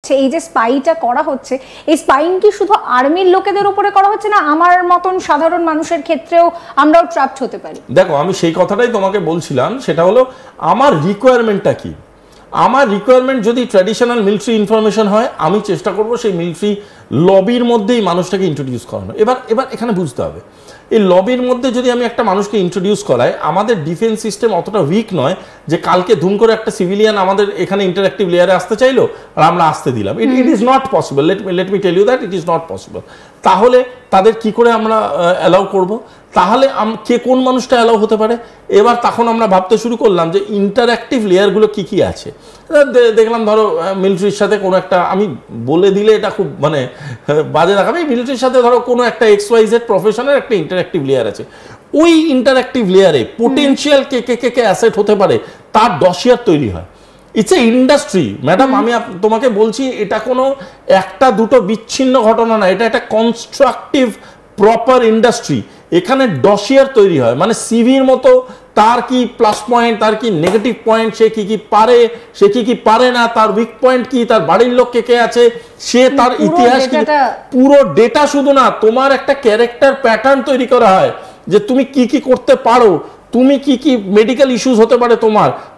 হচ্ছে, এই যে স্পাইটা করা হচ্ছে, এই স্পাইং কি শুধু আর্মির লোকেদের উপরে করা হচ্ছে, না আমার মতন সাধারণ মানুষের ক্ষেত্রেও আমরাও ট্র্যাপড হতে পারি? দেখো, আমি সেই কথাটাই তোমাকে বলছিলাম, সেটা হলো আমার রিকোয়ারমেন্টটা কি। আমার রিকোয়ারমেন্ট যদি ট্র্যাডিশনাল মিলিটারি ইনফরমেশন হয়, আমি চেষ্টা করব সেই মিলিটারি লবির মধ্যেই মানুষটাকে ইন্ট্রোডিউস করানো। এবার এখানে বুঝতে হবে, এই লবির মধ্যে যদি আমি একটা মানুষকে ইন্ট্রোডিউস করাই, আমাদের ডিফেন্স সিস্টেম অতটা উইক নয় যে কালকে ধুম করে একটা সিভিলিয়ান আমাদের এখানে ইন্টারঅ্যাক্টিভ লেয়ারে আসতে চাইলো আর আমরা আসতে দিলাম। It is not possible, let me tell you that it is not possible. তাহলে তাদের কি করে আমরা অ্যালাউ করব? তাহলে কে কোন মানুষটা অ্যালাউ হতে পারে? এবার তখন আমরা ভাবতে শুরু করলাম যে ইন্টারঅ্যাক্টিভ লেয়ারগুলো কি কি আছে। দেখলাম ধরো মিলিটারির সাথে কোনো একটা, আমি বলে দিলে এটা খুব মানে বাজে দেখাবে, মিলিটারির সাথে ধরো কোনো একটা XYZ প্রফেশনের একটা ইন্টারঅ্যাক্টিভ লেয়ার আছে। ওই ইন্টারঅ্যাক্টিভ লেয়ারে পোটেনশিয়াল কে অ্যাসেট হতে পারে তার ডসিয়ার তৈরি হয়। It's a industry madam. আমি তোমাকে বলছি, এটা কোনো একটা দুটো বিচ্ছিন্ন ঘটনা না, এটা একটা কনস্ট্রাকটিভ প্রপার ইন্ডাস্ট্রি। এখানে ডসিয়ার তৈরি হয়, মানে সিভির মতো তার কি প্লাস পয়েন্ট, তার কি নেগেটিভ পয়েন্ট, সে কি কি পারে, সে কি কি পারে না, তার উইক পয়েন্ট কি, তার বাড়ির লোক কে কে আছে, সে তার ইতিহাস কি, পুরো ডেটা। শুধু না, তোমার একটা ক্যারেক্টার প্যাটার্ন তৈরি করা হয় যে তুমি কি কি করতে পারো, তুমি কি কি মেডিকেল ইস্যুস হতে পারে,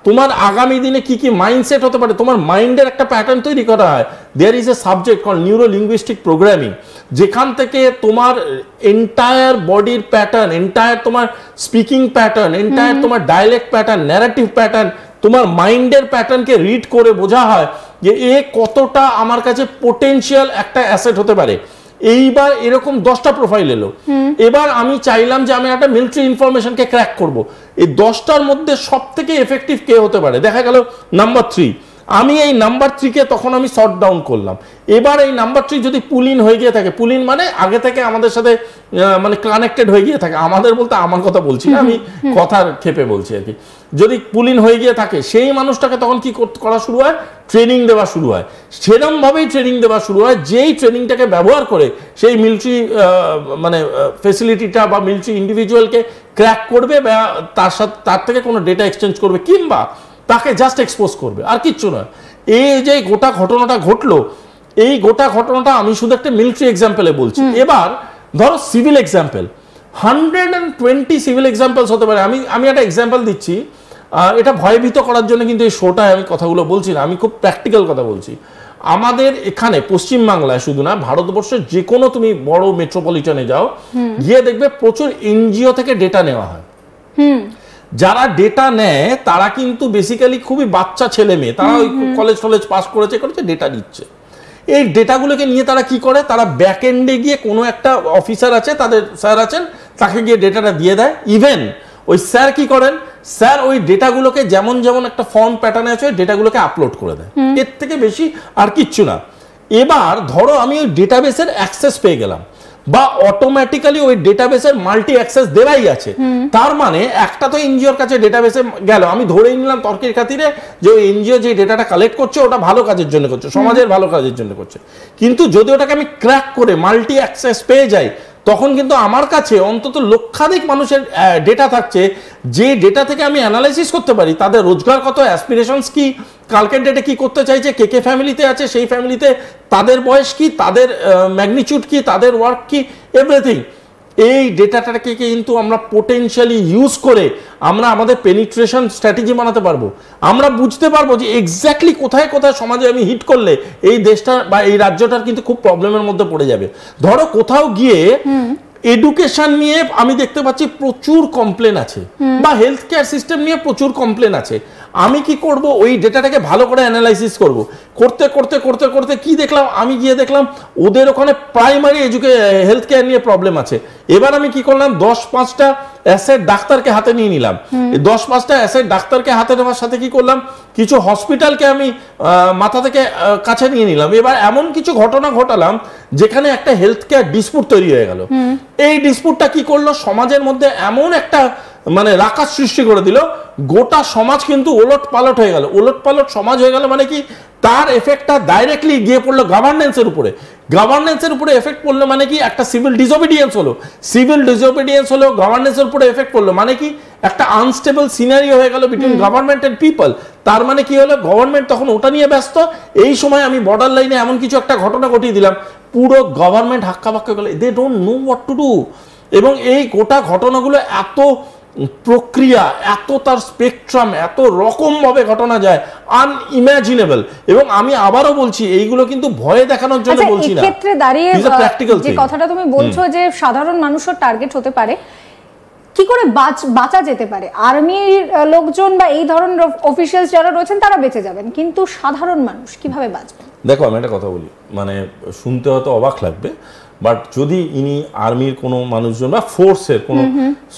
তোমার আগামী দিনে কি কি মাইন্ডসেট হতে পারে, তোমার মাইন্ডের একটা প্যাটার্ন তৈরি করা হয়। There is a subject call neuro linguistic programming, যেখান থেকে তোমার এন্টায়ার বডির প্যাটার্ন, এন্টায়ার তোমার স্পিকিং প্যাটার্ন, এন্টায়ার তোমার ডায়ালেক্ট প্যাটার্ন, ন্যারেটিভ প্যাটার্ন, তোমার মাইন্ডের প্যাটার্নকে রিড করে বোঝা হয় যে এ কতটা আমার কাছে পোটেনশিয়াল একটা অ্যাসেট হতে পারে। এইবার এরকম 10টা প্রোফাইল এলো। এবার আমি চাইলাম যে আমি একটা মিলিটারি ইনফরমেশনকে ক্র্যাক করব। এই 10টার মধ্যে সব থেকে এফেক্টিভ কে হতে পারে? দেখা গেল নাম্বার 3। আমি এই নাম্বার 3কে তখন আমি শর্ট ডাউন করলাম। এবার এই নাম্বার 3 যদি পুল ইন হয়ে গিয়ে থাকে, পুল ইন মানে আগে থেকে আমাদের সাথে মানে কানেক্টেড হয়ে গিয়ে থাকে, আমাদের বলতে আমার কথা বলছি না, আমি কথার ক্ষেপে বলছি আর কি। যদি পুল ইন হয়ে গিয়ে থাকে, সেই মানুষটাকে তখন কি করা শুরু হয়? ট্রেনিং দেওয়া শুরু হয়। সেরকমভাবেই ট্রেনিং দেওয়া শুরু হয়, যেই ট্রেনিংটাকে ব্যবহার করে সেই মিলিটারি মানে ফেসিলিটিটা বা মিলিটারি ইন্ডিভিজুয়ালকে ক্র্যাক করবে, বা তার থেকে কোনো ডেটা এক্সচেঞ্জ করবে, কিংবা তাকে জাস্ট এক্সপোজ করবে, আর কিচ্ছু নয়। এই যে গোটা ঘটনাটা ঘটলো, এই গোটা ঘটনাটা আমি শুধু একটা মিলিটারি এক্সাম্পলে বলছি। এবার ধরো সিভিল এক্সাম্পল, 120 সিভিল এক্সাম্পলস হতে পারে। আমি একটা এক্সাম্পল দিচ্ছি, এটা ভয়ভীত করার জন্য কিন্তু এই শোটায় আমি কথাগুলো বলছি না, আমি খুব প্র্যাকটিক্যাল কথা বলছি। আমাদের এখানে পশ্চিমবাংলায় শুধু না, ভারতবর্ষের যে কোনো তুমি বড় মেট্রোপলিটনে যাও, গিয়ে দেখবে প্রচুর এনজিও থেকে ডেটা নেওয়া হয়। যারা ডেটা নেয় তারা কিন্তু বেসিক্যালি খুবই বাচ্চা ছেলে মেয়ে, তারা ওই কলেজ পাস করেছে ডেটা দিচ্ছে। এই ডেটাগুলোকে নিয়ে তারা কি করে? তারা ব্যাক এন্ডে গিয়ে কোনো একটা অফিসার আছে, তাদের স্যার আছেন, তাকে গিয়ে ডেটাটা দিয়ে দেয়। ইভেন ওই স্যার কি করেন, স্যার ওই ডেটাগুলোকে যেমন যেমন একটা ফর্ম প্যাটার্নে আছে, ওই ডেটাগুলোকে আপলোড করে দেয়। এর থেকে বেশি আর কিচ্ছু না। এবার ধরো আমি ওই ডেটাবেসের অ্যাক্সেস পেয়ে গেলাম, বা অটোমেটিক্যালি ওই ডেটাবেসের মাল্টি অ্যাক্সেস দেওয়াই আছে। তার মানে একটা তো এনজিওর কাছে ডেটাবেসে গেল, আমি ধরেই নিলাম তর্কের খাতিরে যে ওই এনজিও যে ডেটাটা কালেক্ট করছে ওটা ভালো কাজের জন্য করছে, সমাজের ভালো কাজের জন্য করছে। কিন্তু যদি ওটাকে আমি ক্র্যাক করে মাল্টি অ্যাক্সেস পেয়ে যাই, তখন কিন্তু আমার কাছে অন্তত লক্ষাধিক মানুষের ডেটা থাকছে, যে ডেটা থেকে আমি অ্যানালাইসিস করতে পারি তাদের রোজগার কত, অ্যাসপিরেশনস কি, কালকের ডেটে কি করতে চাইছে, কে কে ফ্যামিলিতে আছে, সেই ফ্যামিলিতে তাদের বয়স কি, তাদের ম্যাগনিটিউড কি, তাদের ওয়ার্ক কি, এভরিথিং। এই ডেটাটাকে কিন্তু আমরা পোটেনশিয়ালি ইউজ করে আমরা আমাদের পেনিট্রেশন স্ট্র্যাটেজি বানাতে পারবো। আমরা বুঝতে পারবো যে এক্স্যাক্টলি কোথায় কোথায় সমাজে আমি হিট করলে এই দেশটা বা এই রাজ্যটার কিন্তু খুব প্রবলেমের মধ্যে পড়ে যাবে। ধরো কোথাও গিয়ে এডুকেশন নিয়ে আমি দেখতে পাচ্ছি প্রচুর কমপ্লেন আছে, বা হেলথ কেয়ার সিস্টেম নিয়ে প্রচুর কমপ্লেন আছে। আমি কি করব? ওই ডেটাটাকে ভালো করে অ্যানালাইসিস করব। করতে করতে করতে করতে কি দেখলাম, আমি গিয়ে দেখলাম ওদের ওখানে প্রাইমারি হেলথ কেয়ার নিয়ে প্রবলেম আছে। এবার আমি কি করলাম, 10-5টা অ্যাসেট ডাক্তারকে হাতে নিয়ে নিলাম। 10-5টা অ্যাসেট ডাক্তারকে হাতে নেওয়ার সাথে কি করলাম, কিছু হসপিটালকে আমি মাথা থেকে কাছে নিয়ে নিলাম। এবার এমন কিছু ঘটনা ঘটালাম যেখানে একটা হেলথ কেয়ার ডিসপুট তৈরি হয়ে গেল। এই ডিসপুটটা কি করলো, সমাজের মধ্যে এমন একটা মানে রাকার সৃষ্টি করে দিল, গোটা সমাজ কিন্তু ওলট পালট হয়ে গেল। ওলট পালট সমাজ হয়ে গেল মানে কি, তার এফেক্টটা ডাইরেক্টলি গিয়ে পড়লো গভর্নেন্সের উপরে। গভর্নেন্সের উপরে এফেক্ট পড়লো মানে কি, একটা সিভিল ডিসোবিডিয়েন্স হলো, সিভিল ডিসোবিডিয়েন্স হলো, গভর্নেন্সের উপরে এফেক্ট পড়লো মানে কি, একটা আনস্টেবল সিনারিও হয়ে গেল বিটুইন গভর্নমেন্ট এন্ড পিপল। তার মানে কি হলো, গভর্নমেন্ট তখন ওটা নিয়ে ব্যস্ত, এই সময় আমি বর্ডার লাইনে এমন কিছু একটা ঘটনা ঘটিয়ে দিলাম, পুরো গভর্নমেন্ট হাক্কা বাক্কা গেল, they don't know what to do. এবং এই গোটা ঘটনাগুলো এত প্রক্রিয়া, এত তার স্পেকট্রাম, এত রকম ভাবে ঘটনা যায়, আনইমাজিনেবল। এবং আমি আবারও বলছি, এইগুলো কিন্তু ভয়ে দেখানোর জন্য বলছি না, ক্ষেত্রে দাঁড়িয়ে যে কথাটা তুমি বলছো যে সাধারণ মানুষের টার্গেট হতে পারে, কি করে বাঁচা যেতে পারে? আর্মির লোকজন বা এই ধরনের অফিসিয়ালস যারা রয়েছেন তারা বেঁচে যাবেন, কিন্তু সাধারণ মানুষ কিভাবে বাঁচবেন? দেখো, আমি একটা কথা বলি, মানে শুনতে হয়তো অবাক লাগবে, বাট যদি ইনি আর্মির কোনো মানুষজন বা ফোর্সের কোনো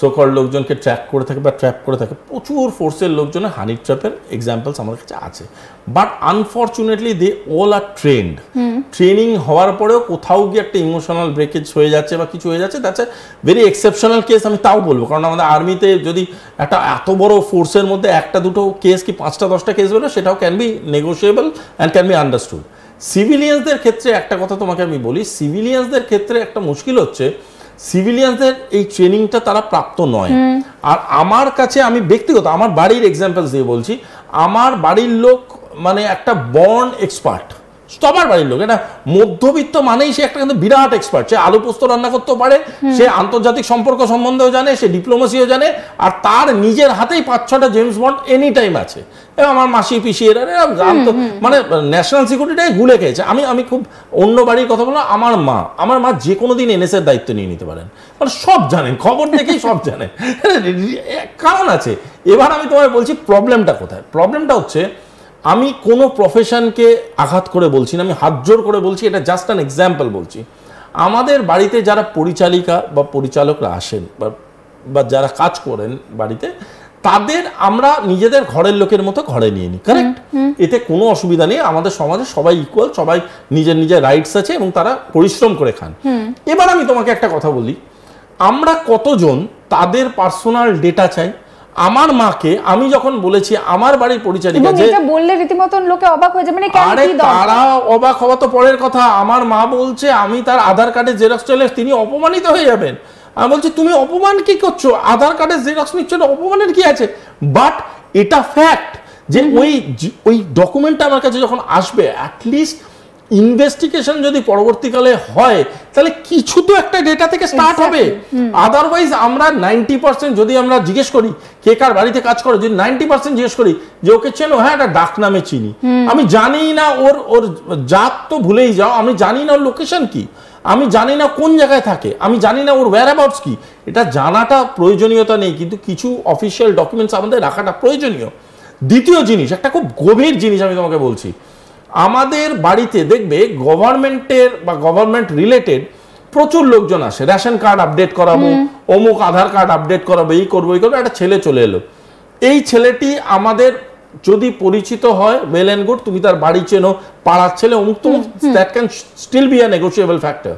সোকল লোকজনকে ট্র্যাক করে থাকে বা ট্র্যাপ করে থাকে, প্রচুর ফোর্সের লোকজনের হানি ট্র্যাপের এক্সাম্পলস আমার কাছে আছে। But unfortunately they all are trained. Training হওয়ার পরেও কোথাও গিয়ে একটা ইমোশনাল ব্রেকেজ হয়ে যাচ্ছে বা কিছু হয়ে যাচ্ছে, that's a very exceptional case, আমি তাও বলবো। কারণ আমাদের আর্মিতে যদি একটা এত বড় ফোর্সের মধ্যে একটা দুটো কেস কি 5টা 10টা কেস হলো, সেটাও can be negotiable and can be understood. সিভিলিয়ানসদের ক্ষেত্রে একটা কথা তোমাকে আমি বলি, সিভিলিয়ানসদের ক্ষেত্রে একটা মুশকিল হচ্ছে, সিভিলিয়ানসদের এই ট্রেনিংটা তারা প্রাপ্ত নয়। আর আমার কাছে, আমি ব্যক্তিগত আমার বাড়ির এক্সাম্পলস দিয়ে বলছি, আমার বাড়ির লোক মানে একটা বর্ন এক্সপার্ট, সবার বাড়ির লোক, এটা মধ্যবিত্ত মানেই সে একটা কিন্তু বিরাট এক্সপার্ট। সে আলু পোস্ত রান্না করতেও পারে, সে আন্তর্জাতিক সম্পর্ক সম্বন্ধেও জানে, সে ডিপ্লোমেসিও জানে, আর তার নিজের হাতেই 5-6টা জেমস বন্ড এনি টাইম আছে। এবং আমার মাসি পিসি এরা জানতো, মানে ন্যাশনাল সিকিউরিটিটাই গুলে খেয়েছে। আমি খুব অন্য বাড়ির কথা বললাম, আমার মা যে কোনো দিন এনএসএর দায়িত্ব নিয়ে নিতে পারেন, মানে সব জানেন, খবর দেখেই সব জানেন, কারণ আছে। এবার আমি তোমায় বলছি প্রবলেমটা কোথায়। প্রবলেমটা হচ্ছে, আমি কোনো প্রফেশনকে আঘাত করে বলছি না, আমি হাত জোর করে বলছি, এটা জাস্ট অ্যান এক্সাম্পল বলছি। আমাদের বাড়িতে যারা পরিচালিকা বা পরিচালকরা আসেন বা যারা কাজ করেন বাড়িতে, তাদের আমরা নিজেদের ঘরের লোকের মতো ঘরে নিয়ে নিই, কারেক্ট? এতে কোনো অসুবিধা নেই, আমাদের সমাজে সবাই ইকুয়াল, সবাই নিজের নিজের রাইটস আছে এবং তারা পরিশ্রম করে খান। এবার আমি তোমাকে একটা কথা বলি, আমরা কতজন তাদের পার্সোনাল ডেটা চাই? আমার মাকে আমি যখন বলেছি আমার বাড়ির পরিচারিকা, যে এটা বললে রীতিমতো লোকে অবাক হয়ে যায়, মানে আরে তারা অবাক হওয়া তো পরের কথা, আমার মা বলছে আমি তার আধার কার্ডের জেরক্স চাইলে তিনি অপমানিত হয়ে যাবেন। আমি বলছি তুমি অপমান কি করছো, আধার কার্ডের জেরক্স নিচ্ছ, না অপমানের কি আছে? বাট এটা ফ্যাক্ট যে ওই ডকুমেন্টটা আমার কাছে যখন আসবে, অ্যাটলিস্ট ইনভেস্টিগেশন যদি পরবর্তীকালে হয়, তাহলে কিছু তো একটা ডেটা থেকে স্টার্ট হবে। আদারওয়াইজ আমরা 90% যদি আমরা জিজ্ঞেস করি কে কার বাড়িতে কাজ করে, যদি 90% জিজ্ঞেস করি যে ওকে চেনো, হ্যাঁ একটা ডাক নামে চিনি, আমি জানি না ওর জাত তো ভুলেই যাও, আমি জানি না ওর লোকেশন কি, আমি জানি না কোন জায়গায় থাকে, আমি জানি না ওর ওয়্যারঅ্যাবাউটস কি। এটা জানাটা প্রয়োজনীয়তা নেই, কিন্তু কিছু অফিসিয়াল ডকুমেন্টস আমাদের রাখাটা প্রয়োজনীয়। দ্বিতীয় জিনিস, একটা খুব গভীর জিনিস আমি তোমাকে বলছি, আমাদের বাড়িতে দেখবে গভর্নমেন্টের বা গভর্নমেন্ট রিলেটেড প্রচুর লোকজন আসে, রেশন কার্ড আপডেট করাবো, অমুক আধার কার্ড আপডেট করাবো, এই করবো এই করবো। একটা ছেলে চলে এলো, এই ছেলেটি আমাদের যদি পরিচিত হয়, ওয়েল অ্যান্ড গুড, তুমি তার বাড়ি চেনো, পাড়ার ছেলে, অমুক তমুক, that can still be a negotiable factor.